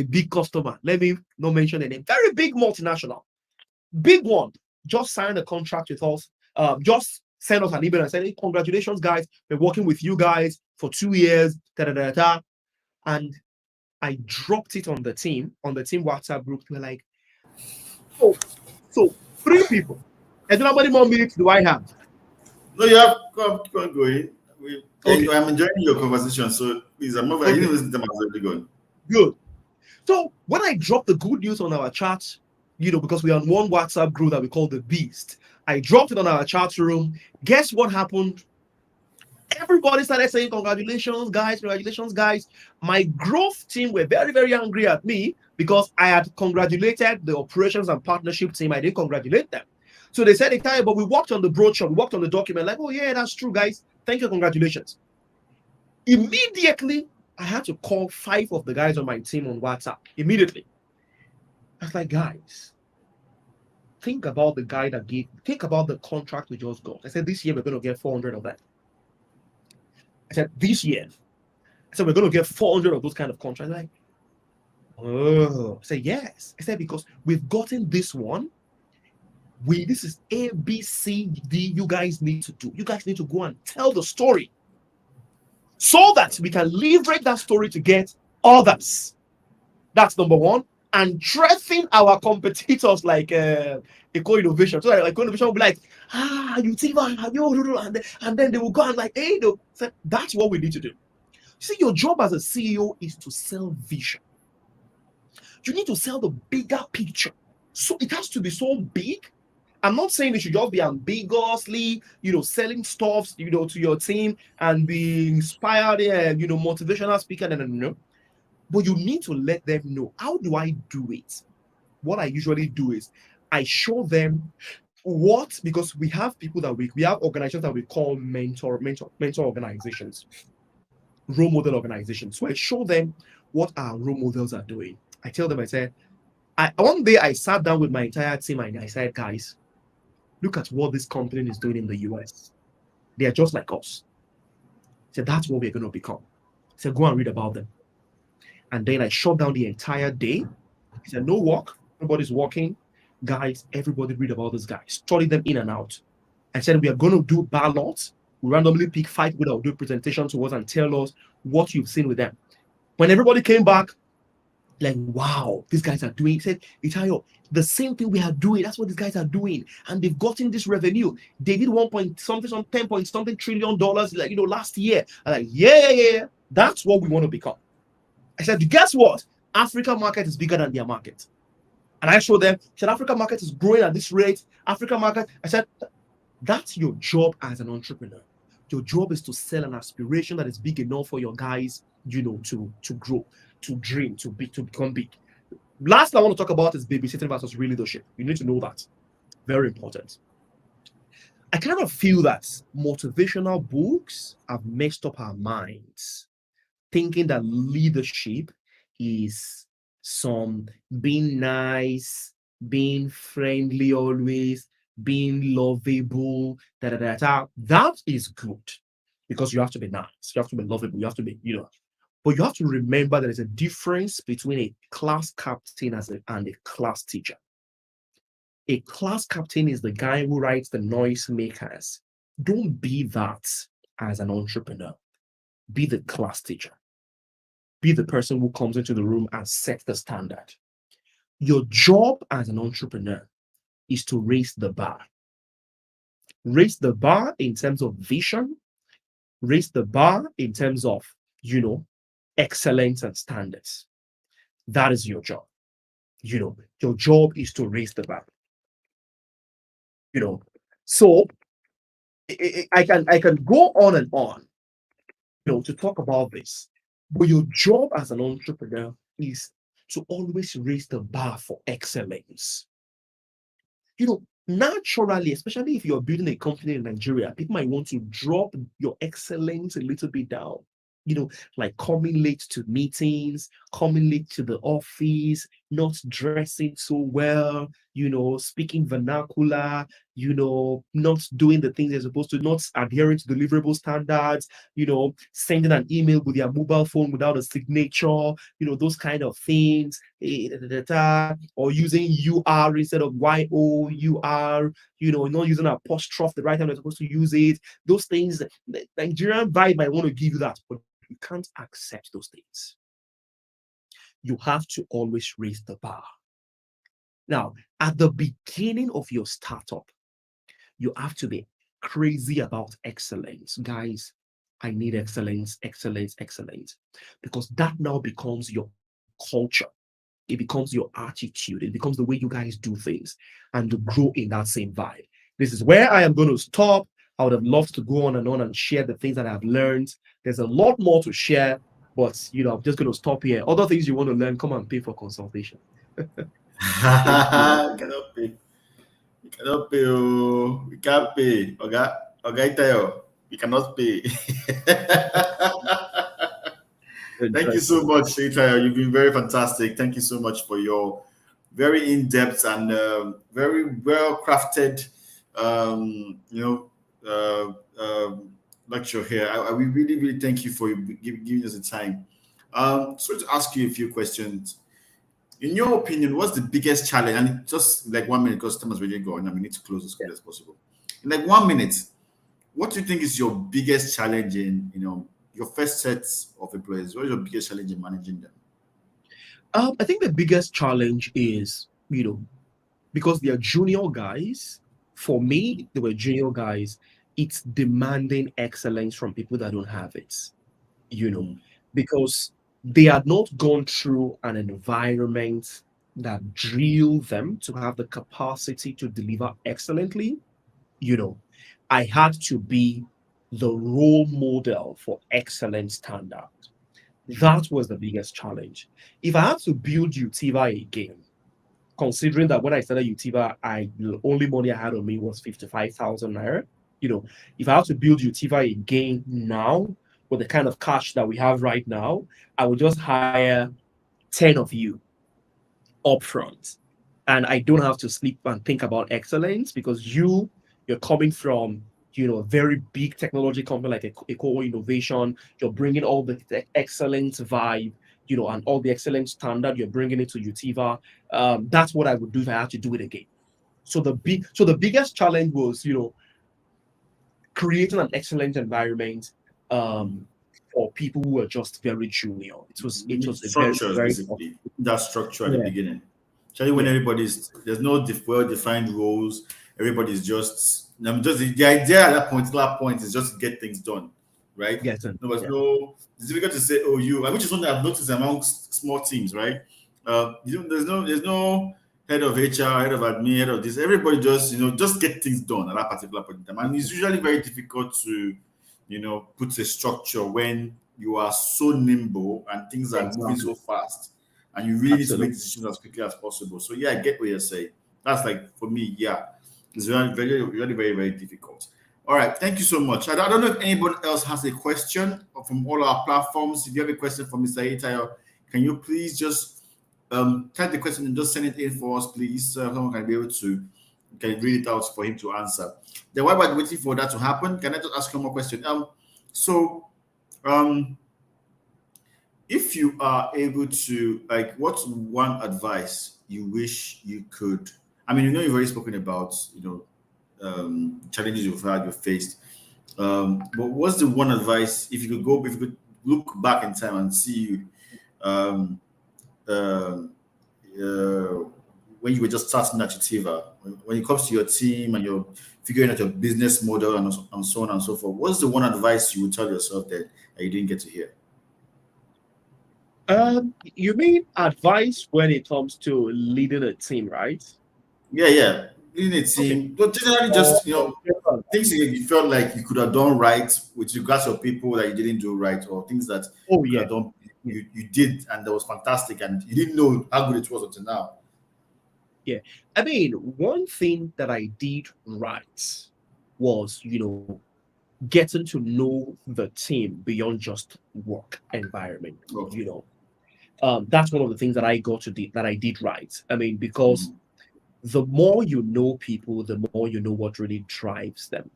big customer. Let me not mention the name. Very big multinational. Big one. Just signed a contract with us. Just send us an email and say, hey, congratulations, guys. We're working with you guys for 2 years. And I dropped it on the team WhatsApp group. We're like, oh, so 3 people. And how many more minutes do I have? No, you have keep on going. Okay. I'm enjoying your conversation, so please, I'm not. I didn't listen to them as going. Good. So when I dropped the good news on our chat, because we're on one WhatsApp group that we call the Beast, I dropped it on our chat room. Guess what happened? Everybody started saying, congratulations, guys. My growth team were very, very angry at me because I had congratulated the operations and partnership team. I didn't congratulate them. So they said, Eyitayo, but we worked on the brochure, we worked on the document. Like, oh yeah, that's true, guys. Thank you, congratulations. Immediately, I had to call 5 of the guys on my team on WhatsApp. Immediately. I was like, guys, think about think about the contract we just got. I said, this year we're going to get 400 of that. I said, this year. I said, we're going to get 400 of those kind of contracts. Like, oh. I said, yes. I said, because we've gotten this one. This is A, B, C, D. You guys need to do. You guys need to go and tell the story so that we can leverage that story to get others. That's number one. And threaten our competitors like Eco Innovation. So like Eco Innovation will be like, Utiva, and then they will go and like, hey, no. So that's what we need to do. See, your job as a CEO is to sell vision. You need to sell the bigger picture. So it has to be so big. I'm not saying it should just be ambiguously, selling stuff, to your team and be inspired and, motivational speaker. No. But you need to let them know, how do I do it? What I usually do is I show them what, because we have people that we have organizations that we call mentor organizations, role model organizations. So I show them what our role models are doing. I tell them, I said, one day I sat down with my entire team and I said, guys, look at what this company is doing in the US. They are just like us. I said, that's what we're going to become. I said, go and read about them. And then I shut down the entire day. He said, no work. Nobody's working. Guys, everybody read about this guy. Study them in and out. I said, we are going to do ballots. We randomly pick 5 people that will do a presentation to us and tell us what you've seen with them. When everybody came back, like, wow, these guys are doing, he said, Eyitayo, the same thing we are doing, that's what these guys are doing. And they've gotten this revenue. They did 1 point something, some 10 point something trillion dollars, like, last year. I'm like, yeah. That's what we want to become. I said, guess what? Africa market is bigger than their market. And I showed them, I said, Africa market is growing at this rate. Africa market, I said, that's your job as an entrepreneur. Your job is to sell an aspiration that is big enough for your guys, to grow, to dream, to become big. Last I want to talk about is babysitting versus real leadership. You need to know that. Very important. I kind of feel that motivational books have messed up our minds, thinking that leadership is some being nice, being friendly always, being lovable, That is good, because you have to be nice, you have to be lovable, you have to be, but you have to remember there is a difference between a class captain and a class teacher. A class captain is the guy who writes the noisemakers. Don't be that as an entrepreneur. Be the class teacher. Be the person who comes into the room and sets the standard. Your job as an entrepreneur is to raise the bar. Raise the bar in terms of vision. Raise the bar in terms of, excellence and standards. That is your job. Your job is to raise the bar. So I can go on and on, to talk about this. But your job as an entrepreneur is to always raise the bar for excellence. Naturally, especially if you're building a company in Nigeria, people might want to drop your excellence a little bit down. Like coming late to meetings, coming late to the office, not dressing so well, speaking vernacular, not doing the things they're supposed to, not adhering to deliverable standards, sending an email with your mobile phone without a signature, those kind of things, or using UR instead of YOUR, not using an apostrophe the right time they're supposed to use it. Those things, the Nigerian vibe might want to give you that, but you can't accept those things. You have to always raise the bar. Now, at the beginning of your startup, you have to be crazy about excellence. Guys, I need excellence, excellence, excellence. Because that now becomes your culture. It becomes your attitude. It becomes the way you guys do things, and to grow in that same vibe. This is where I am going to stop. I would have loved to go on and share the things that I've learned. There's a lot more to share, but I'm just going to stop here. Other things you want to learn, come and pay for consultation. Cannot pay. We cannot pay. Oh. We can't pay. Eyitayo, we cannot pay. Thank you so much, Eyitayo. You've been very fantastic. Thank you so much for your very in-depth and very well-crafted, lecture here. We really, really thank you for giving us the time. So to ask you a few questions. In your opinion, what's the biggest challenge? And just like 1 minute, because time is really going, and we need to close as quickly as possible. In like 1 minute, what do you think is your biggest challenge in, your first set of employees? What is your biggest challenge in managing them? I think the biggest challenge is, because they are junior guys. For me, they were junior guys. It's demanding excellence from people that don't have it, you know, Mm, because they had not gone through an environment that drill them to have the capacity to deliver excellently. you know, I had to be the role model for excellent standard. That was the biggest challenge. If I had to build Utiva again, considering that when I started Utiva, the only money I had on me was 55,000 naira. If I had to build Utiva again now with the kind of cash that we have right now, I would just hire 10 of you upfront. And I don't have to sleep and think about excellence because you're coming from a very big technology company like a core innovation. You're bringing all the excellence vibe, and all the excellent standard. You're bringing it to Utiva. That's what I would do if I had to do it again. So the biggest challenge was creating an excellent environment mm. for people who were just very junior. You It need was a very structures, very basically. That structure at the yeah beginning. Especially when yeah there's no well-defined roles. Everybody's just the idea at that particular point is just to get things done, right? yes and No, there's yeah no. It's difficult to say, oh, which is something I've noticed amongst small teams, right? There's no head of HR, head of admin, head of this. Everybody just get things done at that particular point in time, and it's usually very difficult to put a structure when you are so nimble and things are moving exactly so fast and you really need to make absolutely. decisions as quickly as possible. So yeah, I get what you're saying. That's like for me, yeah, it's really very, really very, very difficult. All right, thank you so much. I don't know if anybody else has a question from all our platforms. If you have a question for Mr. Eyitayo, can you please just type the question and just send it in for us, please, so someone can be able to can read it out for him to answer. Then while we're waiting for that to happen, can I just ask you one more question? So um, if you are able to, like, what's one advice you wish you could? I mean, you've already spoken about, challenges you've faced. But what's the one advice if you could look back in time and see you, um, uh, uh, when you were just starting at Utiva, when it comes to your team and you're figuring out your business model and so on and so forth, what's the one advice you would tell yourself that you didn't get to hear? You mean advice when it comes to leading a team, right? Yeah, yeah. Leading a Okay. team, but generally Oh, just things you felt like you could have done right with regards to people that you didn't do right, or things that oh you could yeah. have done you did and that was fantastic and you didn't know how good it was until now. Yeah. I mean, one thing that I did right was, getting to know the team beyond just work environment. Okay. That's one of the things that that I did right. I mean, because Mhm. the more you know people, the more you know what really drives them.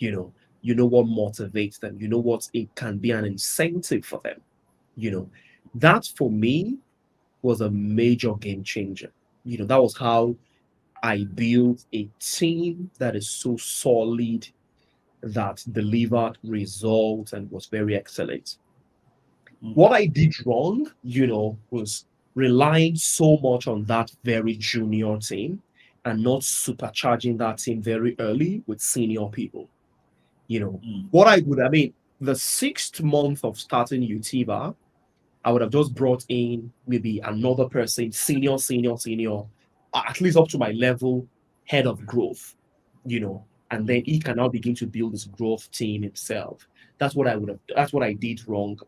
You know, you know what motivates them. You know what it can be an incentive for them. You know, that for me was a major game changer. That was how I built a team that is so solid that delivered results and was very excellent. Mm. What I did wrong, was relying so much on that very junior team and not supercharging that team very early with senior people. Mm. I mean, the 6th month of starting Utiva, I would have just brought in maybe another person, senior, at least up to my level, head of growth, and then he can now begin to build his growth team himself. That's what I did wrong.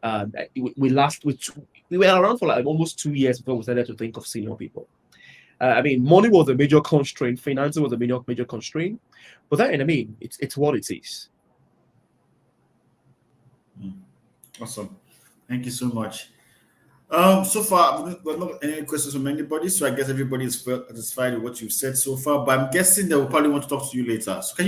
We were around for like almost 2 years before we started to think of senior people. I mean, money was a major constraint, financing was a major constraint, but then, I mean, it's what it is. Mm. Awesome. Thank you so much. So far, we've not any questions from anybody, so I guess everybody is satisfied with what you've said so far. But I'm guessing they will probably want to talk to you later. So, will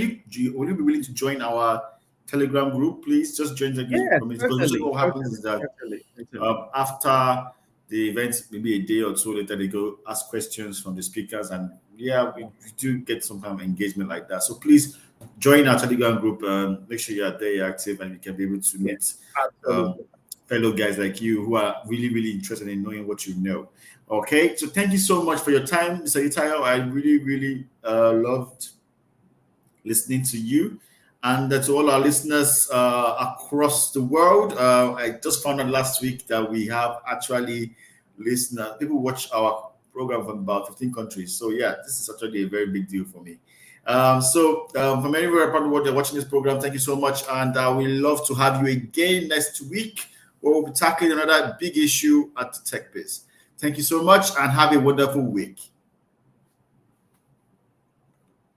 you be willing to join our Telegram group, please? Just join the Yeah, community because usually certainly, what happens certainly, is that certainly. after the event, maybe a day or two later, they go ask questions from the speakers, and yeah, we do get some kind of engagement like that. So please join our Telegram group. Make sure you are there, you're active, and we can be able to Yeah, meet um, absolutely. fellow guys like you who are really, really interested in knowing what you know. Okay, so thank you so much for your time, Mr. Eyitayo. I really, really loved listening to you. And to all our listeners across the world, I just found out last week that we have actually listeners. People watch our program from about 15 countries. So yeah, this is actually a very big deal for me. From anywhere around the world, they're watching this program. Thank you so much, and we love to have you again next week, where we'll be tackling another big issue at the Techbiz. Thank you so much, and have a wonderful week.